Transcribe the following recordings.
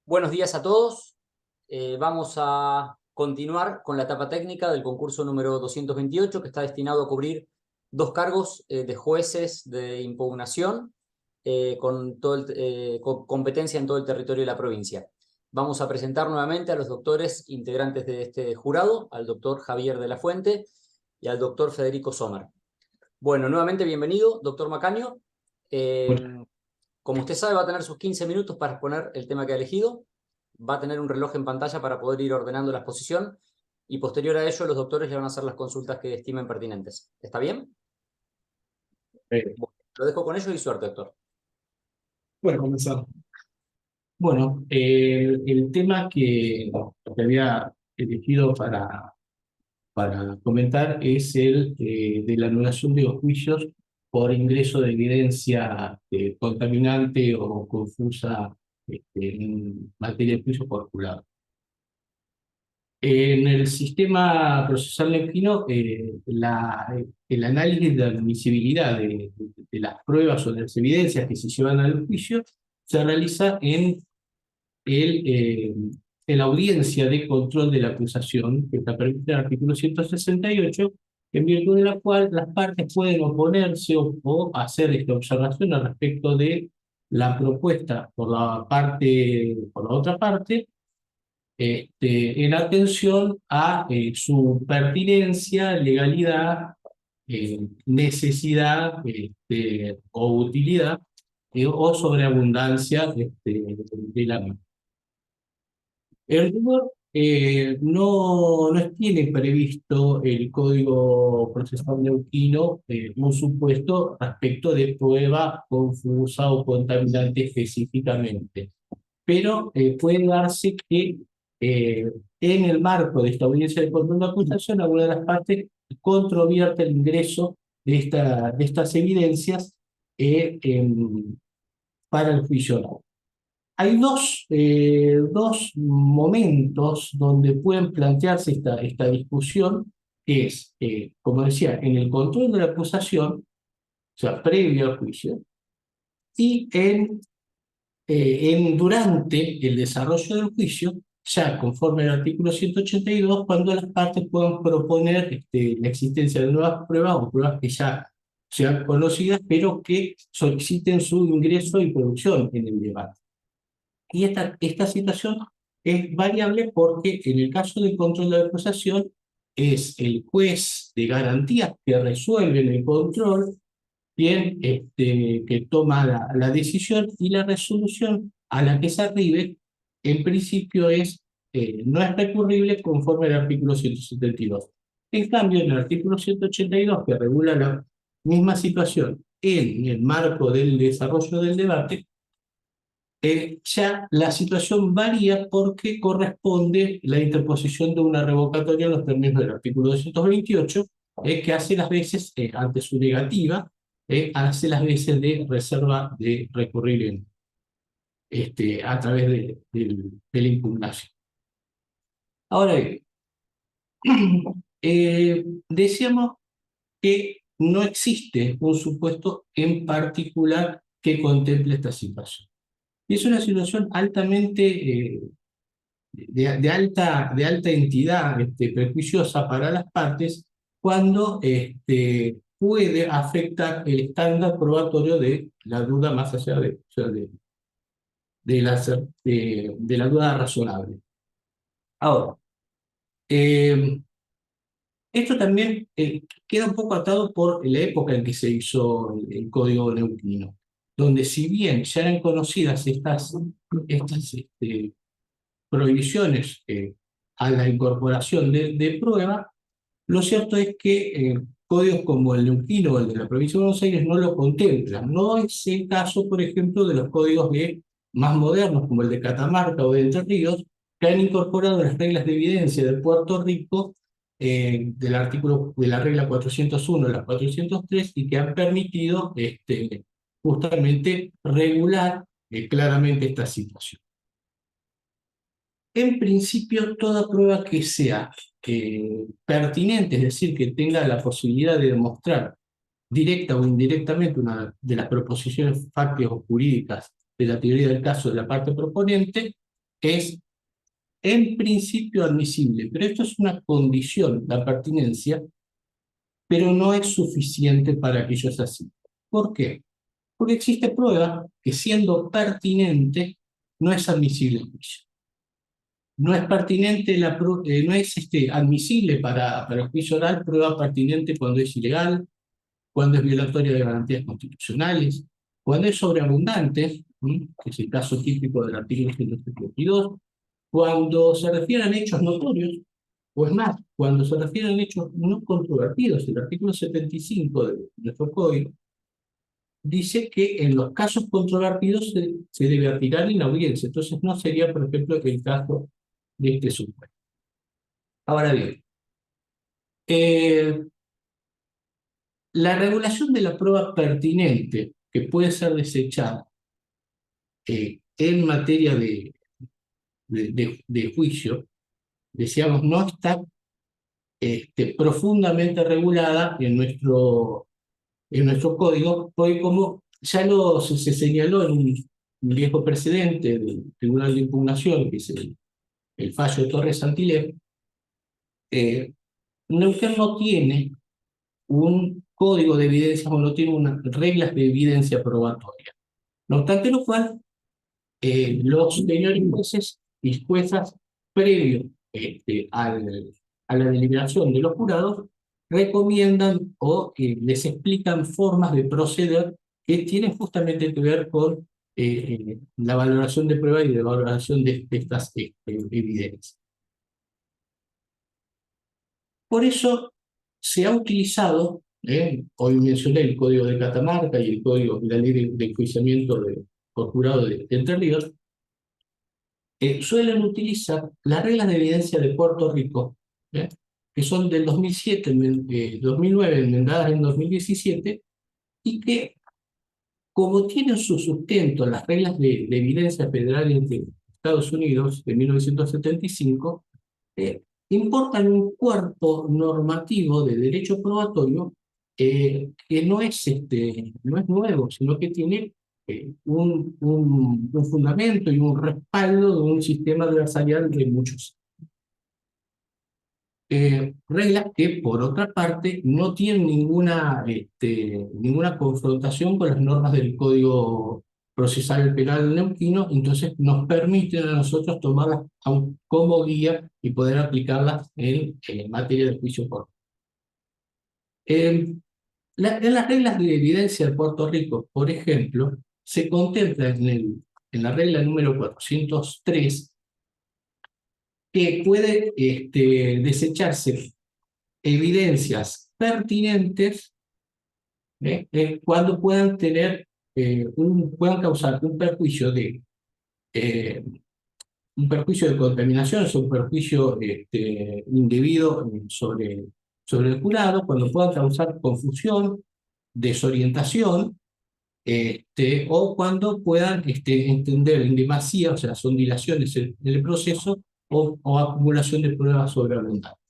Buenos días a todos. Vamos a continuar con la etapa técnica del concurso número 228, que está destinado a cubrir dos cargos de jueces de impugnación con competencia en todo el territorio de la provincia. Vamos a presentar nuevamente a los doctores integrantes de este jurado, al doctor Javier de la Fuente y al doctor Federico Sommer. Bueno, nuevamente bienvenido, doctor Macaño. Bueno, Como usted sabe, va a tener sus 15 minutos para exponer el tema que ha elegido. Va a tener un reloj en pantalla para poder ir ordenando la exposición y posterior a ello los doctores le van a hacer las consultas que estimen pertinentes. ¿Está bien? eh, Bueno, lo dejo con ello y suerte, doctor. bueno, comenzamos. Bueno, el tema que había elegido para comentar es el de la anulación de los juicios por ingreso de evidencia contaminante o confusa en materia de juicio por jurado. En el sistema procesal neuquino, el análisis de admisibilidad de las pruebas o de las evidencias que se llevan al juicio se realiza el, en la audiencia de control de la acusación, que está prevista en el artículo 168, en virtud de la cual las partes pueden oponerse o hacer esta observación al respecto de la propuesta por la otra parte, en atención a su pertinencia, legalidad, necesidad o utilidad o sobreabundancia de la misma. El rigor no tiene previsto el Código Procesal Neuquino un supuesto respecto de prueba confusa o contaminante específicamente, pero puede darse que en el marco de esta audiencia de control de acusación, alguna de las partes controvierte el ingreso de estas evidencias para el juicio oral. Hay dos momentos donde pueden plantearse esta discusión, que es, como decía, en el control de la acusación, o sea, previo al juicio, y durante el desarrollo del juicio, ya conforme al artículo 182, cuando las partes puedan proponer la existencia de nuevas pruebas o pruebas que ya sean conocidas, pero que soliciten su ingreso y producción en el debate. Y esta situación es variable porque en el caso del control de la acusación es el juez de garantías que resuelve el control quien que toma la decisión, y la resolución a la que se arribe, en principio no es recurrible conforme al artículo 172. En cambio, en el artículo 182, que regula la misma situación en el marco del desarrollo del debate, ya la situación varía porque corresponde la interposición de una revocatoria en los términos del artículo 228, que hace las veces, ante su negativa, hace las veces de reserva de recurrir a través de la impugnación. Ahora bien, decíamos que no existe un supuesto en particular que contemple esta situación. Y es una situación altamente de alta entidad perjuiciosa para las partes cuando puede afectar el estándar probatorio de la duda más allá o sea, de la duda razonable. Ahora, eh, esto también queda un poco atado por la época en que se hizo el Código Neuquino, donde si bien ya eran conocidas estas prohibiciones a la incorporación de prueba, lo cierto es que códigos como el neuquino o el de la provincia de Buenos Aires no lo contemplan. No es el caso, por ejemplo, de los códigos más modernos, como el de Catamarca o de Entre Ríos, que han incorporado las reglas de evidencia de Puerto Rico, del artículo de la regla 401 y la 403, y que han permitido justamente regular claramente esta situación. En principio, toda prueba que sea pertinente, es decir, que tenga la posibilidad de demostrar directa o indirectamente una de las proposiciones fácticas o jurídicas de la teoría del caso de la parte proponente, es en principio admisible, pero esto es una condición, la pertinencia, pero no es suficiente para que ellos se asistan. ¿Por qué? Porque existe prueba que siendo pertinente no es admisible el juicio. No es pertinente no es admisible para el juicio oral prueba pertinente cuando es ilegal, cuando es violatoria de garantías constitucionales, cuando es sobreabundante, que es el caso típico del artículo 172, cuando se refieren a hechos notorios, o es más, cuando se refieren a hechos no controvertidos. El artículo 75 de nuestro código dice que en los casos controvertidos se debe atirar en audiencia. Entonces no sería, por ejemplo, el caso de este supuesto. Ahora bien, eh, la regulación de la prueba pertinente que puede ser desechada en materia de juicio, decíamos, no está profundamente regulada en nuestro código, porque como ya se señaló en un viejo precedente del Tribunal de Impugnación, que es el fallo de Torres Santilé, Neuquén no tiene un código de evidencias o no tiene unas reglas de evidencia probatoria. No obstante lo cual, los señores jueces y juezas, previo a la deliberación de los jurados, recomiendan o les explican formas de proceder que tienen justamente que ver con la valoración de prueba y de valoración de estas evidencias. Por eso se ha utilizado, hoy mencioné el Código de Catamarca y el Código de la Ley de Enjuiciamiento por jurado de Entre Ríos, suelen utilizar las reglas de evidencia de Puerto Rico, que son del 2007, 2009, enmendadas en 2017, y que, como tienen su sustento en las reglas de evidencia federales de Estados Unidos de 1975, importan un cuerpo normativo de derecho probatorio que no es nuevo, sino que tiene un fundamento y un respaldo de un sistema adversarial de muchos. Reglas que, por otra parte, no tienen ninguna confrontación con las normas del Código Procesal Penal neuquino, entonces nos permiten a nosotros tomarlas como guía y poder aplicarlas en materia de juicio por. En las reglas de evidencia de Puerto Rico, por ejemplo, se contempla en la regla número 403 que puede desecharse evidencias pertinentes cuando puedan causar eh, un perjuicio de contaminación, o un perjuicio indebido sobre el jurado, cuando puedan causar confusión, desorientación, o cuando puedan entender en demasía, o sea, son dilaciones en el proceso o acumulación de pruebas sobreabundantes.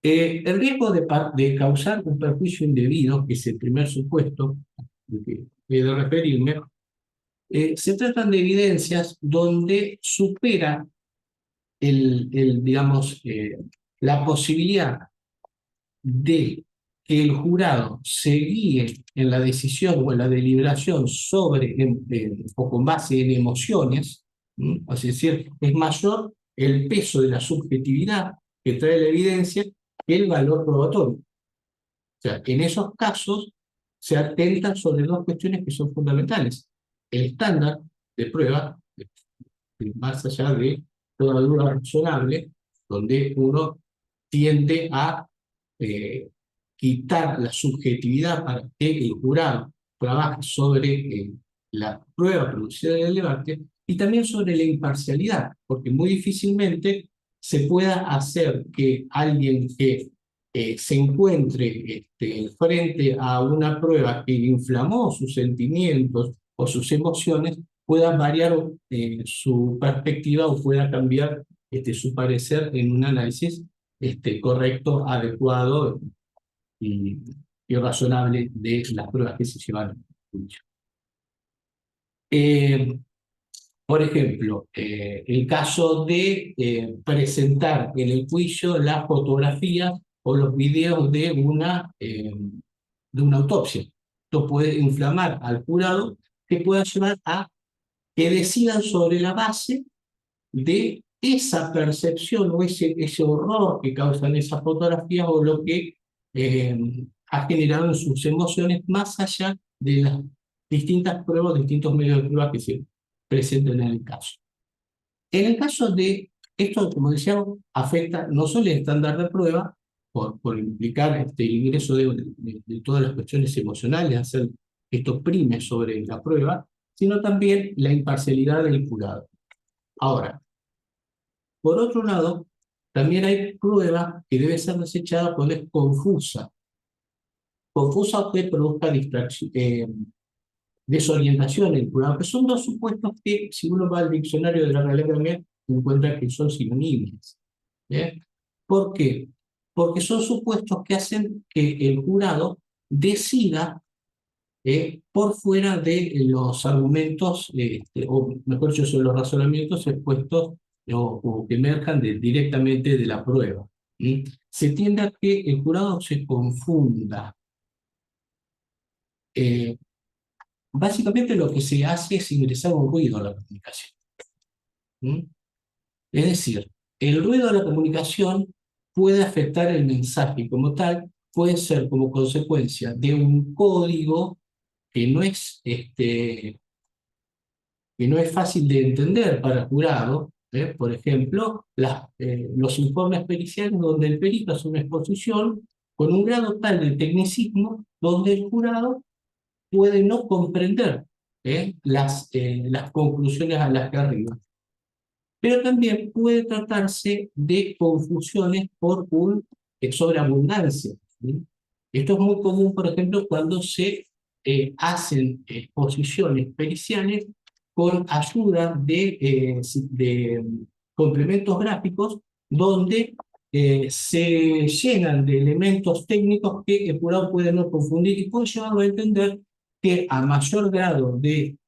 El riesgo de causar un perjuicio indebido, que es el primer supuesto al que he de referirme, se tratan de evidencias donde supera digamos, la posibilidad de que el jurado se guíe en la decisión o en la deliberación o con base en emociones, es decir, es mayor el peso de la subjetividad que trae la evidencia que el valor probatorio. O sea, en esos casos se atentan sobre dos cuestiones que son fundamentales. El estándar de prueba, más allá de toda duda razonable, donde uno tiende a quitar la subjetividad para que el jurado trabaje sobre la prueba producida en el debate y también sobre la imparcialidad, porque muy difícilmente se pueda hacer que alguien que se encuentre frente a una prueba que inflamó sus sentimientos o sus emociones pueda variar su perspectiva o pueda cambiar su parecer en un análisis correcto, adecuado y, y razonable de las pruebas que se llevan a juicio. Por ejemplo, el caso de presentar en el juicio las fotografías o los videos de una autopsia. Esto puede inflamar al jurado, que pueda llevar a que decidan sobre la base de esa percepción o ese horror que causan esas fotografías o lo que eh, ha generado en sus emociones, más allá de las distintas pruebas, distintos medios de prueba que se presenten en el caso. En el caso de esto, como decíamos, afecta no solo el estándar de prueba, por implicar el ingreso de todas las cuestiones emocionales, hacer que esto prime sobre la prueba, sino también la imparcialidad del jurado. Ahora, por otro lado, también hay prueba que debe ser desechada cuando es confusa. Confusa o que produzca desorientación en el jurado, que son dos supuestos que, si uno va al diccionario de la Real Academia, encuentra que son sinónimos. ¿Eh? ¿Por qué? Porque son supuestos que hacen que el jurado decida por fuera de los argumentos, o mejor dicho, sobre los razonamientos expuestos o que emerjan directamente de la prueba. ¿Sí? Se tiende a que el jurado se confunda. Eh, Básicamente lo que se hace es ingresar un ruido a la comunicación. ¿Sí? Es decir, el ruido de la comunicación puede afectar el mensaje como tal, puede ser como consecuencia de un código que no es que no es fácil de entender para el jurado. Por ejemplo, los informes periciales donde el perito hace una exposición con un grado tal de tecnicismo donde el jurado puede no comprender las conclusiones a las que arriba. Pero también puede tratarse de confusiones por sobreabundancia. ¿Sí? Esto es muy común, por ejemplo, cuando se hacen exposiciones periciales con ayuda de complementos gráficos donde se llenan de elementos técnicos que el jurado puede no confundir y puede llevarlo a entender que a mayor grado de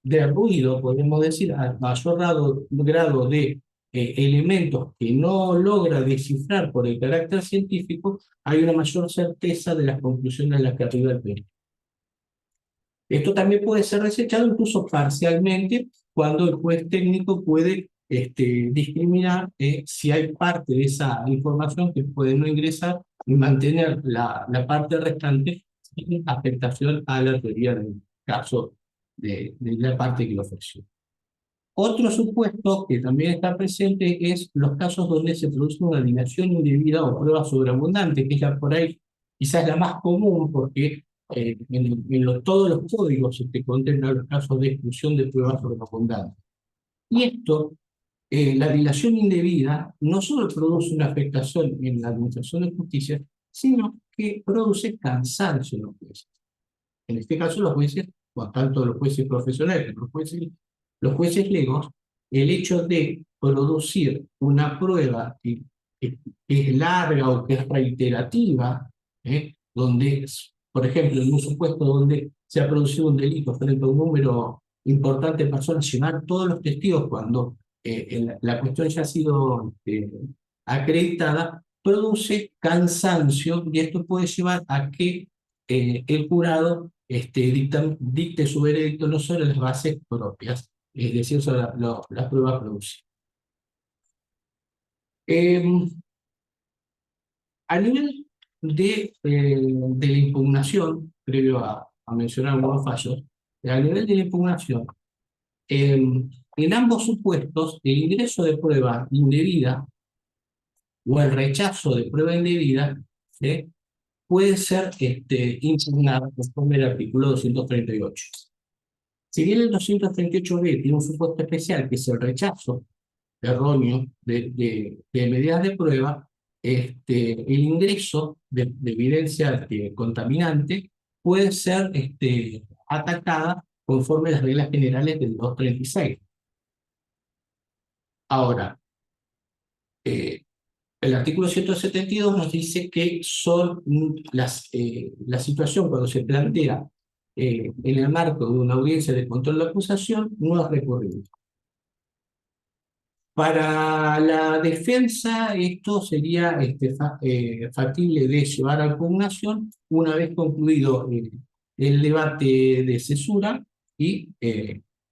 de ruido, podemos decir, a mayor grado de elementos que no logra descifrar por el carácter científico, hay una mayor certeza de las conclusiones a las que arriba el perito. Esto también puede ser desechado incluso parcialmente cuando el juez técnico puede discriminar si hay parte de esa información que puede no ingresar y mantener la parte restante sin afectación a la teoría del caso de la parte que lo ofreció. Otro supuesto que también está presente es los casos donde se produce una dilación indebida o prueba sobreabundante, que es por ahí quizás la más común porque todos los códigos contemplan los casos de exclusión de pruebas sobreabundantes. Y esto, la dilación indebida, no solo produce una afectación en la administración de justicia, sino que produce cansancio en los jueces. En este caso, los jueces, o tanto los jueces profesionales como los jueces legos, el hecho de producir una prueba que es larga o que es reiterativa, donde, por ejemplo, en un supuesto donde se ha producido un delito frente a un número importante de personas, llevar todos los testigos cuando la cuestión ya ha sido acreditada, produce cansancio y esto puede llevar a que el jurado dicte su veredicto no sobre las bases propias, es decir, sobre las pruebas producidas. A nivel de la impugnación, previo a mencionar algunos fallos, a nivel de la impugnación, en ambos supuestos, el ingreso de prueba indebida o el rechazo de prueba indebida puede ser impugnado conforme al artículo 238. Si bien el 238b tiene un supuesto especial, que es el rechazo erróneo de medidas de prueba, el ingreso de evidencia contaminante puede ser atacada conforme a las reglas generales del 236. Ahora, el artículo 172 nos dice que son la situación cuando se plantea en el marco de una audiencia de control de acusación, no es recurrible. Para la defensa, esto sería factible de llevar a impugnación una vez concluido el debate de cesura y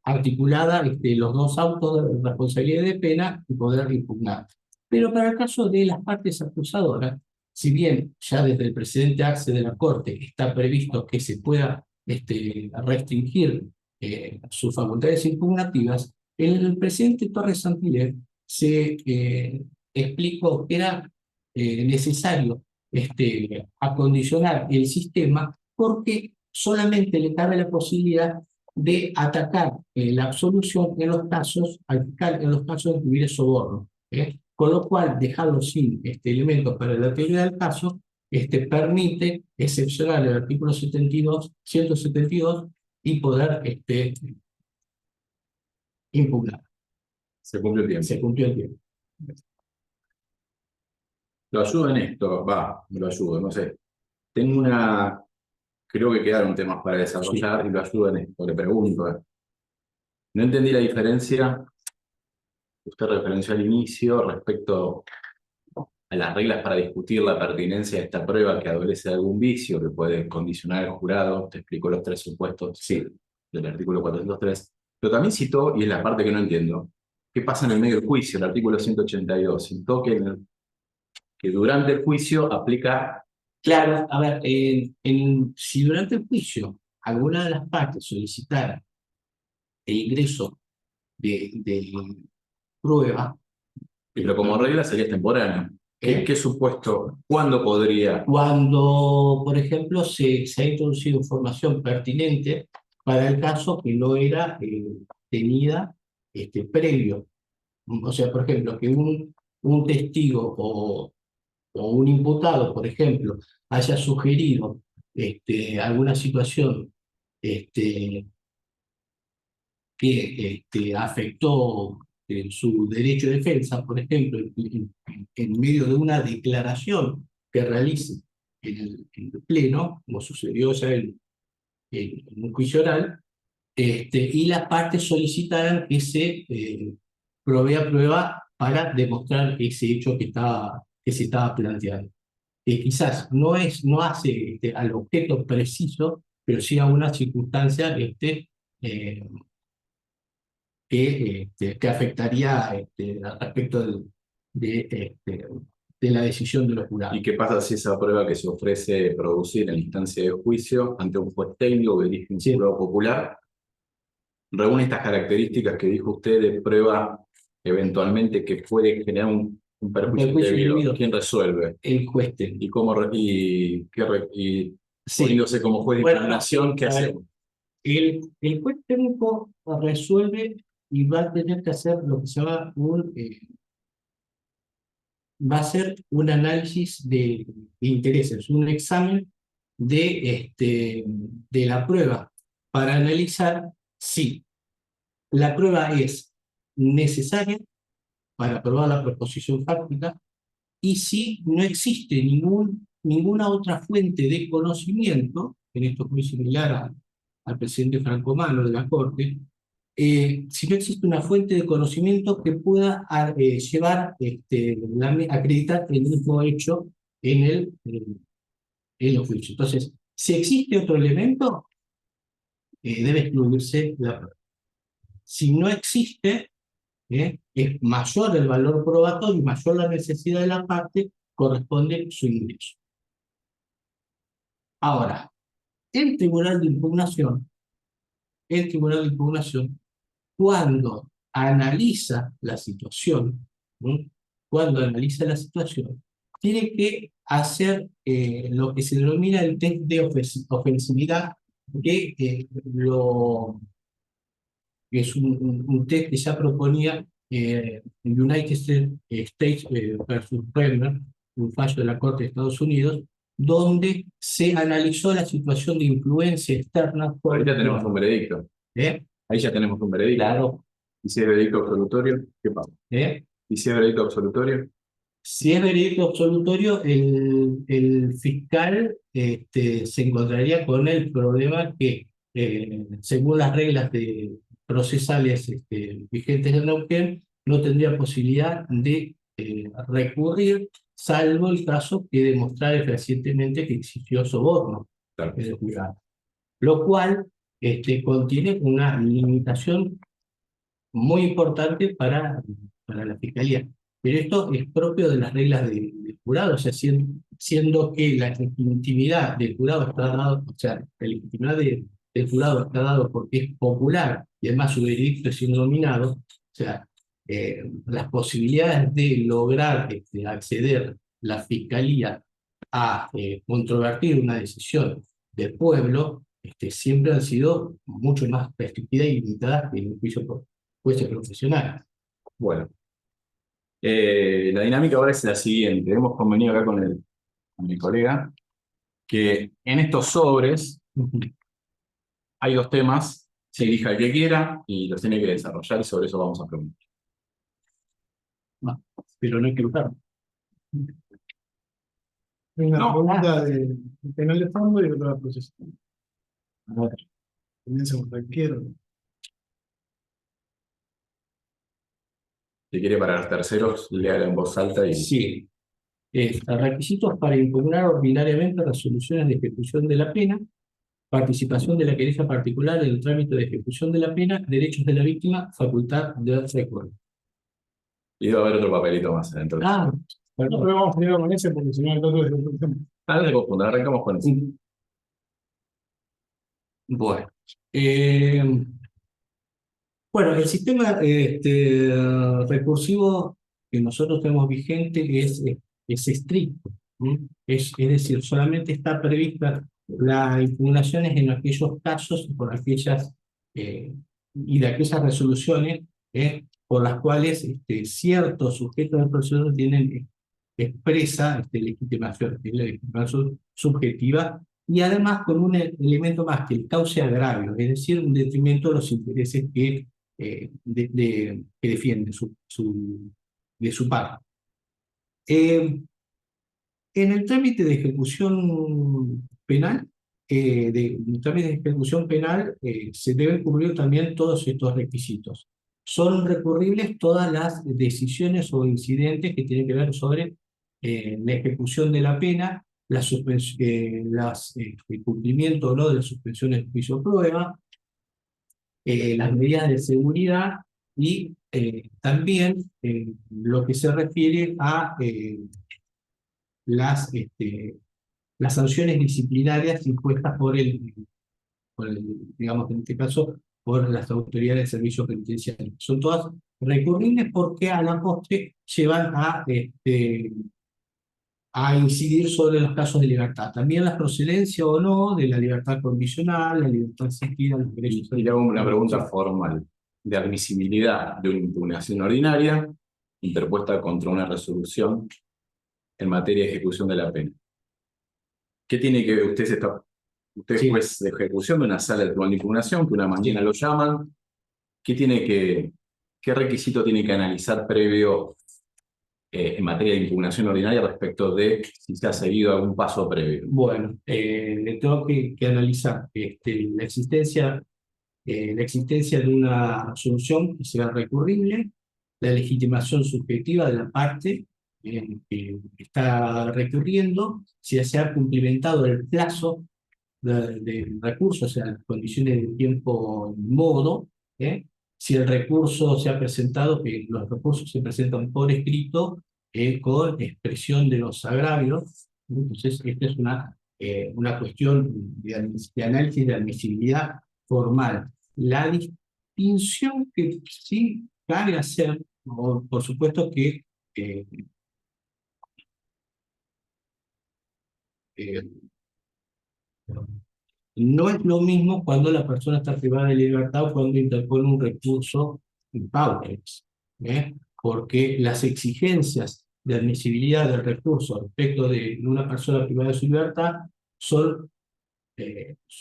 articulada los dos autos de responsabilidad de pena y poder impugnar. Pero para el caso de las partes acusadoras, si bien ya desde el precedente AXE de la Corte está previsto que se pueda restringir sus facultades impugnativas, el presidente Torres Sampaio se explicó que era necesario acondicionar el sistema porque solamente le cabe la posibilidad de atacar la absolución en los casos, al fiscal en los casos de que hubiera soborno. Con lo cual, dejarlo sin elementos para la teoría del caso, permite excepcionar el artículo 172 y poder impugnar. Se cumplió el tiempo. Se cumplió el tiempo. Lo ayudo en esto, lo ayudo, no sé. Creo que quedaron temas para desarrollar y lo ayudo en esto. Le pregunto, no entendí la diferencia, usted referenció al inicio respecto a las reglas para discutir la pertinencia de esta prueba que adolece de algún vicio que puede condicionar al jurado. Te explicó los tres supuestos, sí, del artículo 403. Pero también citó, y es la parte que no entiendo, ¿qué pasa en el medio del juicio? El artículo 182. Citó que durante el juicio aplica. Claro, a ver, si durante el juicio alguna de las partes solicitara el ingreso de prueba, Pero como regla sería extemporáneo. ¿Qué supuesto? ¿Cuándo podría? cuando, por ejemplo, se ha introducido información pertinente para el caso que no era tenida previo. O sea, por ejemplo, que un testigo o un imputado, por ejemplo, haya sugerido alguna situación que afectó su derecho de defensa, por ejemplo, en medio de una declaración que realice en el Pleno, como sucedió ya en un juicio oral, y las partes solicitarán que se provea prueba para demostrar ese hecho que se estaba planteando. Quizás no hace al objeto preciso, pero sí a una circunstancia eh, que afectaría al respecto de la decisión de los jurados. ¿Y qué pasa si esa prueba que se ofrece producir en la instancia de juicio ante un juez técnico que dirige un jurado popular reúne estas características que dijo usted de prueba eventualmente que puede generar un perjuicio indebido? ¿Quién resuelve? El juez técnico. ¿Y cómo y Sí. poniéndose como juez de impugnación, qué hacemos? El juez técnico resuelve y va a tener que hacer lo que se llama va a ser un análisis de intereses, un examen de la prueba para analizar si la prueba es necesaria para probar la proposición fáctica y si no existe ninguna otra fuente de conocimiento, en esto es muy similar al presidente Franco Mano de la Corte, si no existe una fuente de conocimiento que pueda llevar, acreditar el mismo hecho en los juicios. Entonces, si existe otro elemento, debe excluirse la prueba. Si no existe, es mayor el valor probatorio y mayor la necesidad de la parte, corresponde su ingreso. Ahora, el Tribunal de Impugnación, cuando analiza la situación, tiene que hacer lo que se denomina el test de ofensividad, que es un test que ya proponía United States versus Bremer, un fallo de la Corte de Estados Unidos, donde se analizó la situación de influencia externa. Ahí ya tenemos un veredicto. Ahí ya tenemos un veredicto. Claro. ¿Y si es veredicto absolutorio? ¿Qué pasa? ¿Y si es veredicto absolutorio? Si es veredicto absolutorio, el fiscal se encontraría con el problema que según las reglas procesales vigentes en Neuquén, no tendría posibilidad de recurrir, salvo el caso que demostrar fehacientemente que existió soborno Claro. en el juzgado. Lo cual contiene una limitación muy importante para la Fiscalía. Pero esto es propio de las reglas del jurado, o sea, siendo que la legitimidad del jurado está dado, o sea, la legitimidad del jurado está dado porque es popular y además su veredicto es innominado, o sea, las posibilidades de lograr acceder la Fiscalía a controvertir una decisión del pueblo siempre han sido mucho más restrictivas y limitadas que en un juicio profesional. Bueno, la dinámica ahora es la siguiente. Hemos convenido acá con mi colega que en estos sobres hay 2 temas, se elija el que quiera y los tiene que desarrollar y sobre eso vamos a preguntar. No, pero no hay que usarlo. Hay una No. pregunta de penal de fondo y otra de proceso. Comienza con cualquiera. Si quiere para los terceros, léala en voz alta y Sí. Requisitos para impugnar ordinariamente resoluciones de ejecución de la pena, participación de la querella particular en el trámite de ejecución de la pena, derechos de la víctima, facultad de recurrir. va a haber otro papelito más adentro. Ah, No, perdón. pero vamos primero con ese porque si no el otro es otro tema. No se confunda, arrancamos con eso. Bueno. Bueno, el sistema recursivo que nosotros tenemos vigente es estricto. Es decir, solamente está prevista la impugnación en aquellos casos y por aquellas y de aquellas resoluciones por las cuales ciertos sujetos del proceso tienen expresa legitimación, que es la legitimación subjetiva, y además con un elemento más que el cause agravio, es decir, un detrimento de los intereses que defiende de su parte. En el trámite de ejecución penal, se deben cubrir también todos estos requisitos. Son recurribles todas las decisiones o incidentes que tienen que ver sobre la ejecución de la pena, el cumplimiento o no de las suspensiones de juicio prueba, las medidas de seguridad y también lo que se refiere a las sanciones disciplinarias impuestas digamos en este caso, por las autoridades de servicios penitenciarios. Son todas recurribles porque a la postre llevan a incidir sobre los casos de libertad. También la procedencia o no de la libertad condicional, la libertad asistida, los derechos. Y le hago una pregunta formal de admisibilidad de una impugnación ordinaria interpuesta contra una resolución en materia de ejecución de la pena. ¿Qué tiene que ver? Usted es Sí. juez de ejecución de una sala de tribunal de impugnación, que una mañana Sí. lo llaman. ¿Qué requisito tiene que analizar previo en materia de impugnación ordinaria respecto de si se ha seguido algún paso previo? Bueno, tengo que analizar la existencia de una resolución que sea recurrible, la legitimación subjetiva de la parte que está recurriendo, si se ha cumplimentado el plazo del recurso, o sea, las condiciones de tiempo y modo, si el recurso se ha presentado, que los recursos se presentan por escrito, con expresión de los agravios. Entonces, esta es una cuestión de análisis de admisibilidad formal. La distinción que sí cabe hacer, por supuesto que eh, no es lo mismo cuando la persona está privada de libertad o cuando interpone un recurso in pauperis, porque las exigencias de admisibilidad del recurso respecto de una persona privada de su libertad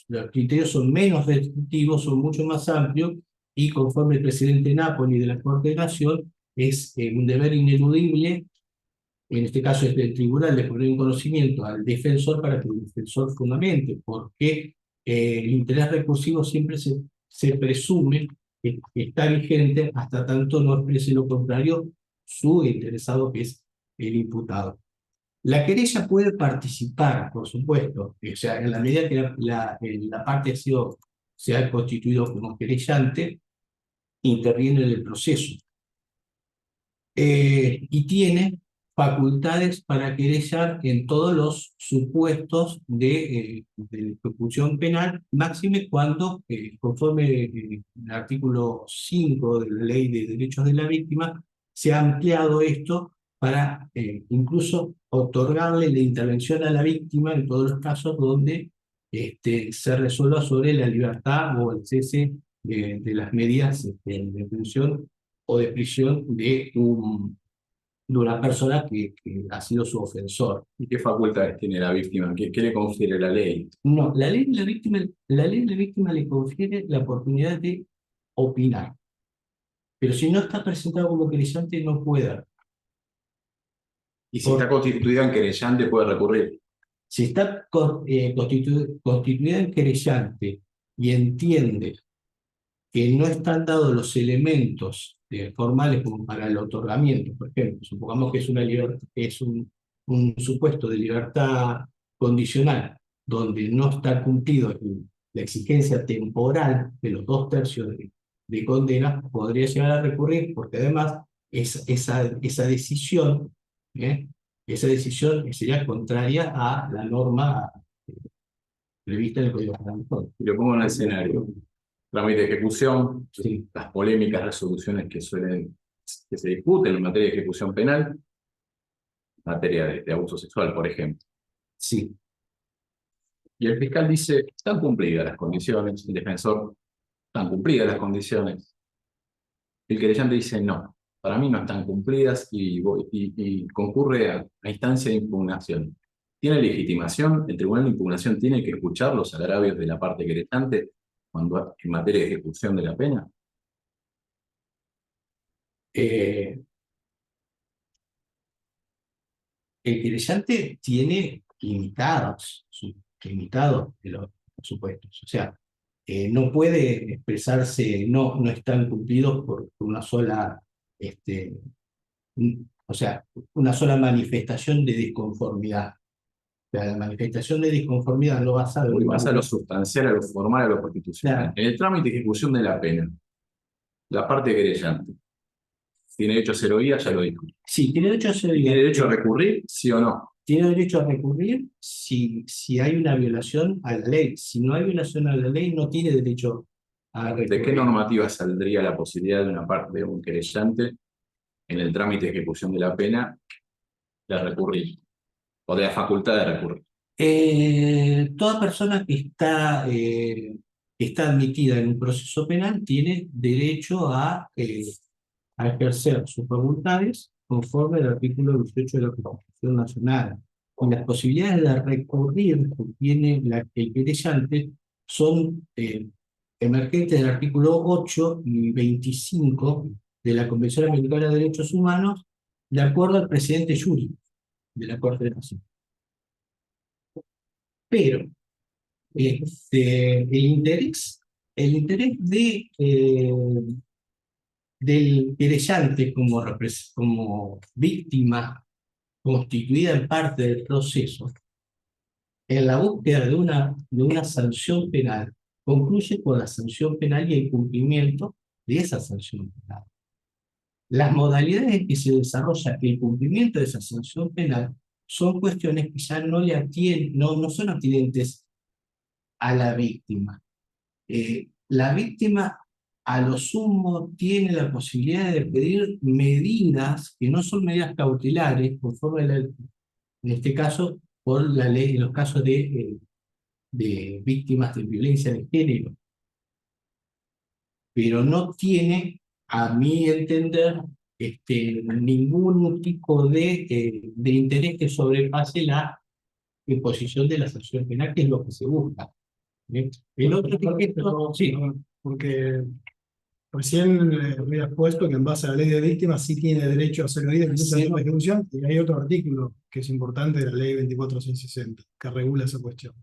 los criterios son menos restrictivos, son mucho más amplios, y conforme el presidente Napoli de la Corte de Nación, es un deber ineludible, en este caso es del tribunal, de poner en conocimiento al defensor para que el defensor fundamente por qué el interés recursivo siempre se presume que está vigente hasta tanto no exprese lo contrario su interesado, que es el imputado. La querella puede participar, por supuesto, o sea, en la medida que la parte se ha constituido como querellante, interviene en el proceso. Y tiene facultades para querellar en todos los supuestos de ejecución penal, máxime cuando, conforme el artículo 5 de la Ley de Derechos de la Víctima, se ha ampliado esto para incluso otorgarle la intervención a la víctima en todos los casos donde se resuelva sobre la libertad o el cese de las medidas de detención o de prisión de una persona que ha sido su ofensor. ¿Y qué facultades tiene la víctima? ¿Qué le confiere la ley? No, la ley de la víctima le confiere la oportunidad de opinar, pero si no está presentado como querellante no puede. Y si está constituida en querellante, puede recurrir. Si está constituida en querellante y entiende que no están dados los elementos formales como para el otorgamiento, por ejemplo, supongamos que es un supuesto de libertad condicional, donde no está cumplido la exigencia temporal de los 2/3 de condena, podría llegar a recurrir, porque además esa decisión sería contraria a la norma prevista en el Código Penal. Y lo pongo en un escenario. Trámite de ejecución, Sí. las polémicas resoluciones que se discuten en materia de ejecución penal, en materia de abuso sexual, por ejemplo. Sí. Y el fiscal dice, están cumplidas las condiciones, el defensor, están cumplidas las condiciones. El querellante dice, no, para mí no están cumplidas y concurre a instancia de impugnación. ¿Tiene legitimación? ¿El tribunal de impugnación tiene que escuchar los agravios de la parte querellante cuando en materia de ejecución de la pena? El querellante tiene limitados de los supuestos. O sea, no puede expresarse, no están cumplidos por una sola, o sea, una sola manifestación de disconformidad. O sea, la manifestación de disconformidad no basada Muy más a lo sustancial, a lo formal, a lo constitucional. Claro. En el trámite de ejecución de la pena, la parte querellante tiene derecho a ser oída, ya lo dijo. Sí, tiene derecho a ser ¿Tiene derecho a recurrir, sí o no? Tiene derecho a recurrir si hay una violación a la ley. Si no hay violación a la ley, no tiene derecho a recurrir. ¿De qué normativa saldría la posibilidad de una parte de un querellante en el trámite de ejecución de la pena de recurrir? O de la facultad de recurrir. Toda persona que está admitida en un proceso penal tiene derecho a ejercer sus facultades conforme al artículo 18 de la Constitución Nacional. Y las posibilidades de recurrir que tiene el querellante son emergentes del artículo 8 y 25 de la Convención Americana de Derechos Humanos, de acuerdo al presidente Yuri de la Corte de Nación. Pero el interés del querellante como víctima constituida en parte del proceso, en la búsqueda de una sanción penal, concluye con la sanción penal y el cumplimiento de esa sanción penal. Las modalidades en que se desarrolla el cumplimiento de esa sanción penal son cuestiones que ya no son atinentes a la víctima. La víctima a lo sumo tiene la posibilidad de pedir medidas que no son medidas cautelares, conforme en este caso, por la ley, en los casos de víctimas de violencia de género. Pero no tiene, a mi entender, ningún tipo de interés que sobrepase la imposición de la sanción penal, que es lo que se busca. El otro ejemplo, sí. Porque recién habías puesto que en base a la ley de víctimas sí tiene derecho a ser oído en Sí. de ejecución, y hay otro artículo que es importante de la ley 24660 que regula esa cuestión.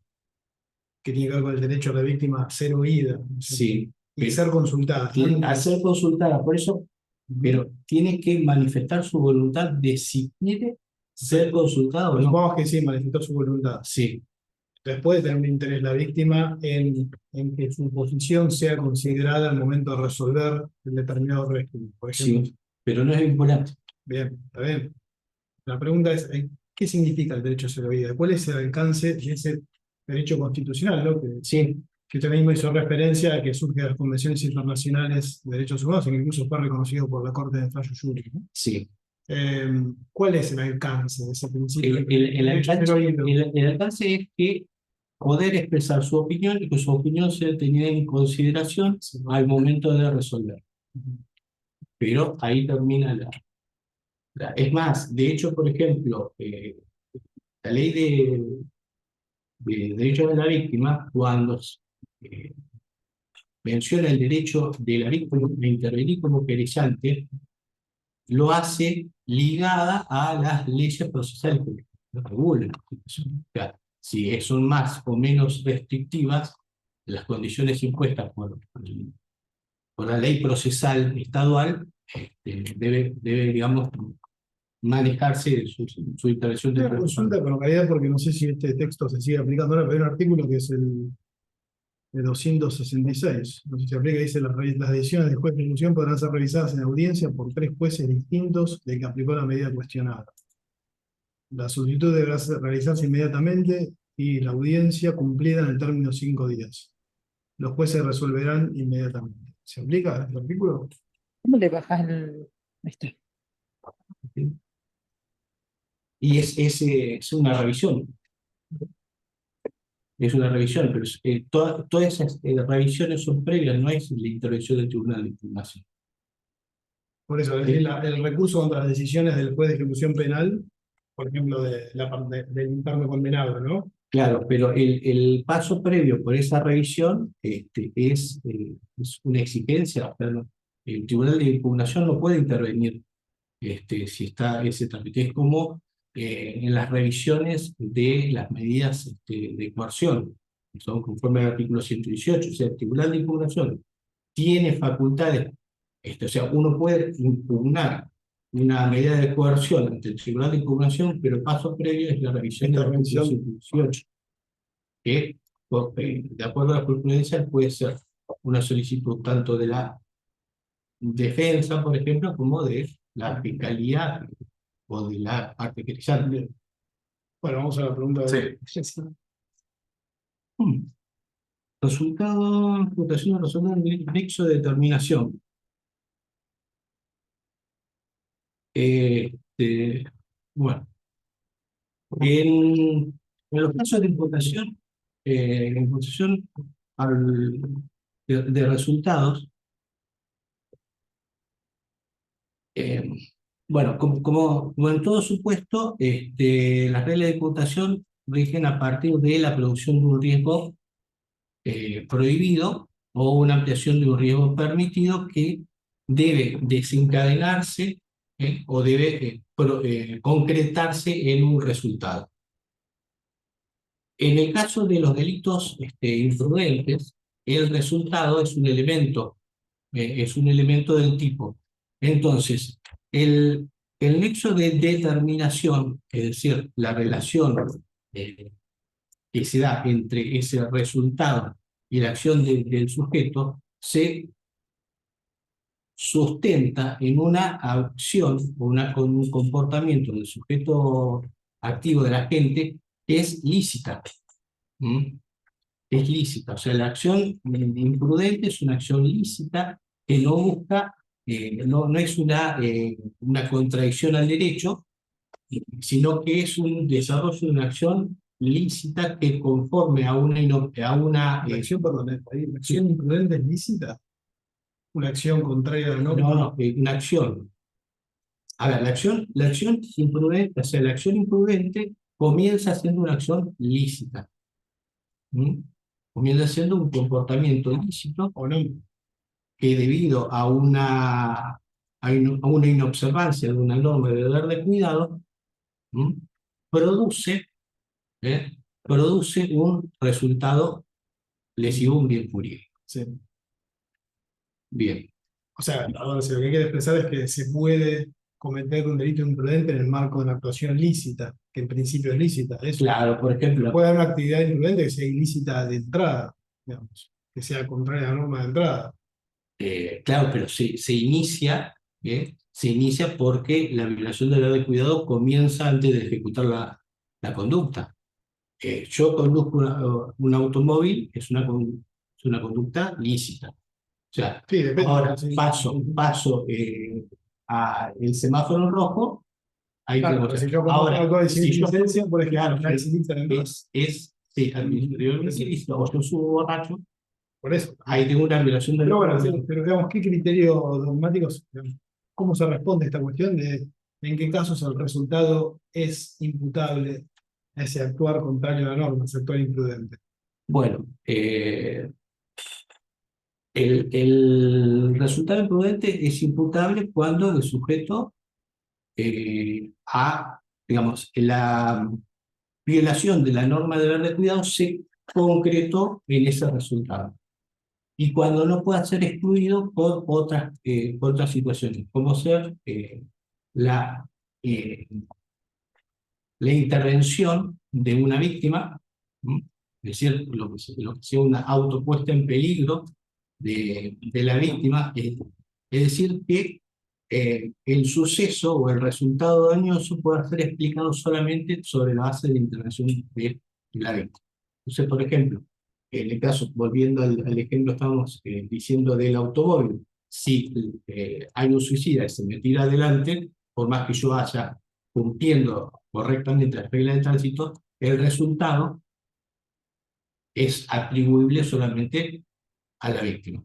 que tiene que ver con el derecho a la víctima a ser oída, ¿no es cierto? Sí, Y ser consultada. a ser consultada, por eso, pero tiene que manifestar su voluntad de si quiere ser consultada o no. Supongamos que sí, manifestó su voluntad. Sí, Entonces puede tener un interés la víctima en que su posición sea considerada al momento de resolver el determinado régimen. Por ejemplo, sí, pero no es vinculante. bien, está bien. La pregunta es, ¿qué significa el derecho a ser oída? ¿Cuál es el alcance de ese derecho constitucional, ¿no? Sí, Que usted mismo hizo referencia a que surge de las convenciones internacionales de derechos humanos, que incluso fue reconocido por la Corte de Fallo Yuri, ¿no? sí. ¿Cuál es el alcance de ese principio? El alcance es que poder expresar su opinión y que su opinión sea tenida en consideración al momento de resolver. Pero ahí termina es más, de hecho, por ejemplo, la ley de derechos de la víctima, cuando eh, menciona el derecho de la víctima a intervenir como querellante, lo hace ligada a las leyes procesales que lo regulan. O sea, si son más o menos restrictivas, las condiciones impuestas por la ley procesal estadual, debe, digamos, manejarse su intervención de Una consulta con calidad, porque no sé si este texto se sigue aplicando ahora, pero hay un artículo que es el de 266. No sé si se aplica, dice las decisiones del juez de instrucción podrán ser revisadas en audiencia por 3 jueces distintos del que aplicó la medida cuestionada. La solicitud deberá realizarse inmediatamente y la audiencia cumplida en el término de 5 días. Los jueces resolverán inmediatamente. ¿Se aplica este artículo? ¿Cómo le bajas el...? Ahí está. Y es una revisión. Es una revisión, pero todas esas revisiones son previas, no es la intervención del Tribunal de Impugnación. Por eso, es decir, el recurso contra las decisiones del juez de ejecución penal, por ejemplo, del interno condenado, ¿no? Claro, pero el paso previo por esa revisión es una exigencia. O sea, el Tribunal de Impugnación no puede intervenir si está ese trámite. Es como en las revisiones de las medidas de coerción, que son conforme al artículo 118. O sea, el Tribunal de Impugnación tiene facultades, o sea, uno puede impugnar una medida de coerción ante el Tribunal de Impugnación, pero el paso previo es la revisión del artículo 118, que, de acuerdo a la jurisprudencia, puede ser una solicitud tanto de la defensa, por ejemplo, como de la fiscalía o de la parte querellante. Bueno, vamos a la pregunta de... Resultado, votación de resultado del nexo de determinación. Bueno, en los casos de imputación, de resultados, bueno, como en todo supuesto, las reglas de imputación rigen a partir de la producción de un riesgo prohibido o una ampliación de un riesgo permitido que debe desencadenarse o debe concretarse en un resultado. En el caso de los delitos imprudentes, el resultado es un elemento del tipo. Entonces, el nexo de determinación, es decir, la relación que se da entre ese resultado y la acción del sujeto, se sustenta en una acción o con un comportamiento del sujeto activo de la gente que es lícita. Es lícita, o sea, la acción imprudente es una acción lícita que no busca, no es una contradicción al derecho, sino que es un desarrollo de una acción lícita que conforme a La acción, perdón, ¿la acción imprudente es lícita? ¿Una acción contraria a la norma? no, una acción. A ver, la acción imprudente, o sea, la acción imprudente comienza siendo una acción lícita. Comienza siendo un comportamiento ilícito ¿O no? que debido a una inobservancia de una norma de deber de cuidado, produce un resultado lesivo a un bien jurídico. Sí. Bien. O sea, ahora sí, lo que quiere expresar es que se puede cometer un delito imprudente en el marco de una actuación lícita, que en principio es lícita. Eso. Claro, por ejemplo, Puede haber una actividad imprudente que sea ilícita de entrada, digamos, que sea contraria a la norma de entrada. claro, pero se inicia, se inicia porque la violación del deber de cuidado comienza antes de ejecutar la conducta. Yo conduzco un automóvil, es una conducta lícita. O sea, Sí, depende. ahora Sí. paso a el semáforo rojo, ahí Claro, tengo pero que... si yo conozco Ahora, algo de si yo... licencia, por ejemplo, Claro, no es ilícita de entrada. sí, administrativamente ilícito, o yo subo borracho, Por eso. ahí tengo una violación del... Pero bueno, sí, pero digamos, ¿qué criterios dogmáticos, digamos, cómo se responde a esta cuestión de en qué casos el resultado es imputable a ese actuar contrario a la norma, ese actuar imprudente? Bueno, el resultado imprudente es imputable cuando el sujeto digamos, la violación de la norma de deber de cuidado se concretó en ese resultado. Y cuando no pueda ser excluido por otras situaciones, como ser la, eh, la intervención de una víctima, ¿m? Es decir, lo que sea una autopuesta en peligro de la víctima, es decir, que el suceso o el resultado dañoso pueda ser explicado solamente sobre la base de la intervención de la víctima. Entonces, por ejemplo, en el caso, volviendo al ejemplo, estamos diciendo del automóvil, si hay un suicida y se me tira adelante, por más que yo vaya cumpliendo correctamente las reglas de tránsito, el resultado es atribuible solamente a la víctima.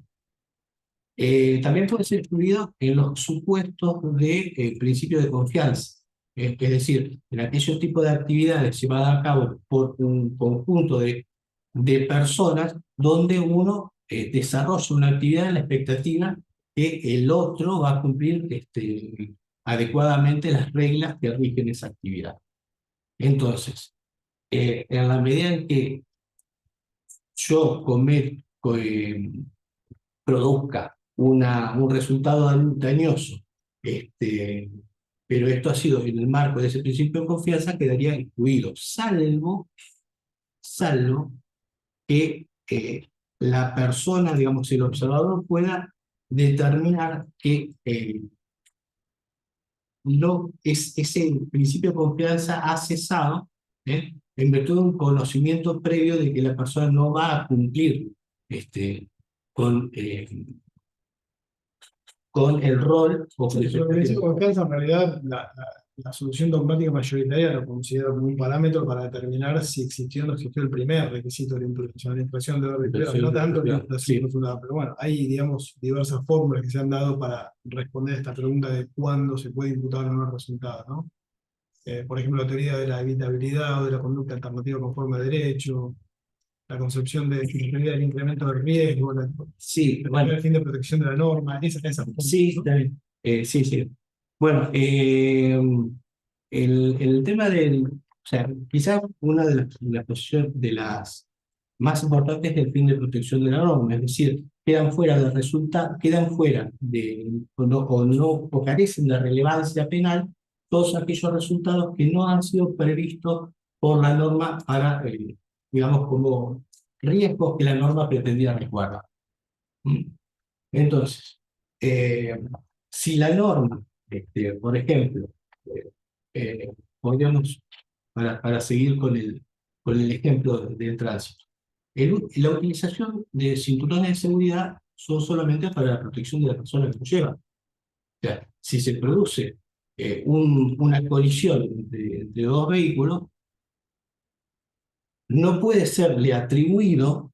También puede ser excluido en los supuestos de principio de confianza. Es decir, en aquellos tipos de actividades llevadas a cabo por un conjunto de personas donde uno desarrolla una actividad en la expectativa que el otro va a cumplir adecuadamente las reglas que rigen esa actividad. Entonces, en la medida en que yo produzca un resultado dañoso, pero esto ha sido en el marco de ese principio de confianza, quedaría excluido, salvo que la persona, digamos, el observador pueda determinar que ese principio de confianza ha cesado, en virtud de un conocimiento previo de que la persona no va a cumplir con, eh, con el rol o con Pero el principio de confianza, en realidad, la solución dogmática mayoritaria lo considera como un parámetro para determinar si existió o no existió el primer requisito de la imputación, la impresión de deber de cuidado, no tanto la imputación postulada. Pero bueno, hay, digamos, diversas fórmulas que se han dado para responder a esta pregunta de cuándo se puede imputar o no el resultado, ¿no? Por ejemplo, la teoría de la evitabilidad o de la conducta alternativa conforme a derecho, la concepción de finalidad del incremento del riesgo, Sí, bueno, el fin de protección de la norma, esa sí, está bien. Sí, sí. Bueno, el tema del, o sea, quizás una de las posiciones de las más importantes es el fin de protección de la norma, es decir, quedan fuera o carecen de relevancia penal todos aquellos resultados que no han sido previstos por la norma para, digamos, como riesgos que la norma pretendía resguardar. ¿Mm? Entonces, eh, si la norma, por ejemplo, eh, podríamos, para seguir con el ejemplo del tránsito, la utilización de cinturones de seguridad son solamente para la protección de la persona que lo lleva. O sea, si se produce una colisión de dos vehículos, no puede serle atribuido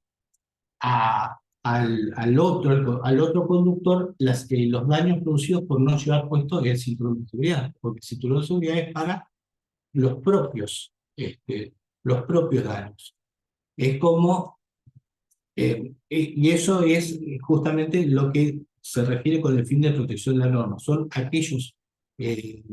al otro conductor los daños producidos por no llevar puesto el cinturón de seguridad, porque el cinturón de seguridad es para los propios daños. Es como, y eso es justamente lo que se refiere con el fin de protección de la norma, son aquellos eh,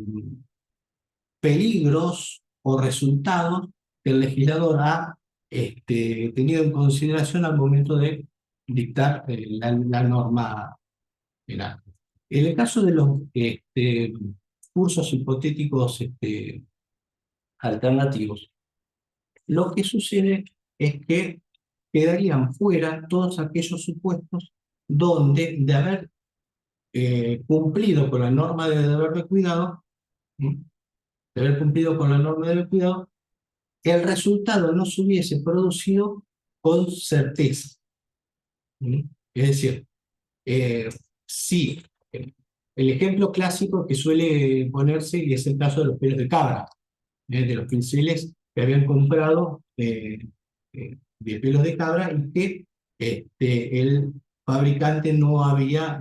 peligros o resultados que el legislador ha tenido en consideración al momento de dictar la norma penal. En el caso de los cursos hipotéticos alternativos, lo que sucede es que quedarían fuera todos aquellos supuestos donde, de haber cumplido con la norma de deber de cuidado, ¿sí? De haber cumplido con la norma de deber de cuidado, el resultado no se hubiese producido con certeza, ¿sí? Es decir, sí, el ejemplo clásico que suele ponerse y es el caso de los pelos de cabra, de los pinceles que habían comprado de pelos de cabra y que el fabricante no había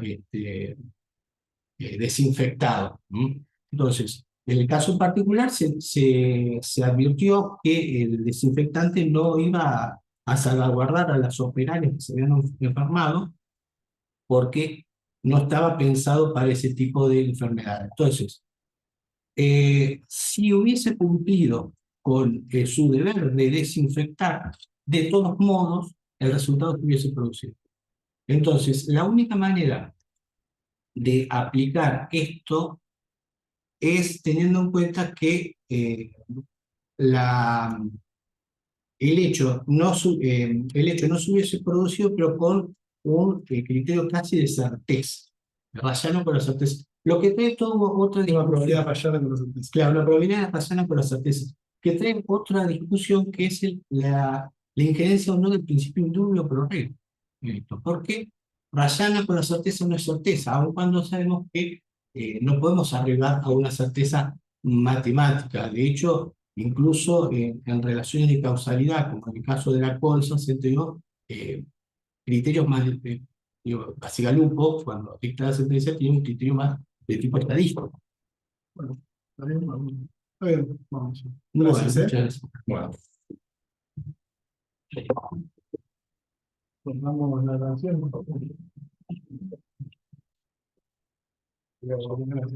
desinfectado. Entonces, en el caso particular se advirtió que el desinfectante no iba a salvaguardar a las operarias que se habían enfermado porque no estaba pensado para ese tipo de enfermedad. Entonces, si hubiese cumplido con su deber de desinfectar, de todos modos, el resultado que hubiese producido. Entonces, la única manera de aplicar esto es teniendo en cuenta que la, el hecho no se hubiese producido, pero con un criterio casi de certeza, rayano con la certeza. Lo que trae todo otra Una probabilidad discusión, rayana con los certeza. claro, una probabilidad rayana con la certeza, que trae otra discusión que es la injerencia o no del principio indubio pro reo. Porque rayana con la certeza no es certeza, aun cuando sabemos que no podemos arribar a una certeza matemática. De hecho, incluso en relaciones de causalidad, como en el caso de la colza, se dio criterios más, Bacigalupo, cuando dicta la sentencia, tiene un criterio más de tipo estadístico. Bueno, está bien, vamos. Está bien, vamos. Bueno, Gracias, muchas gracias. Bueno. Tomamos la canción. Gracias.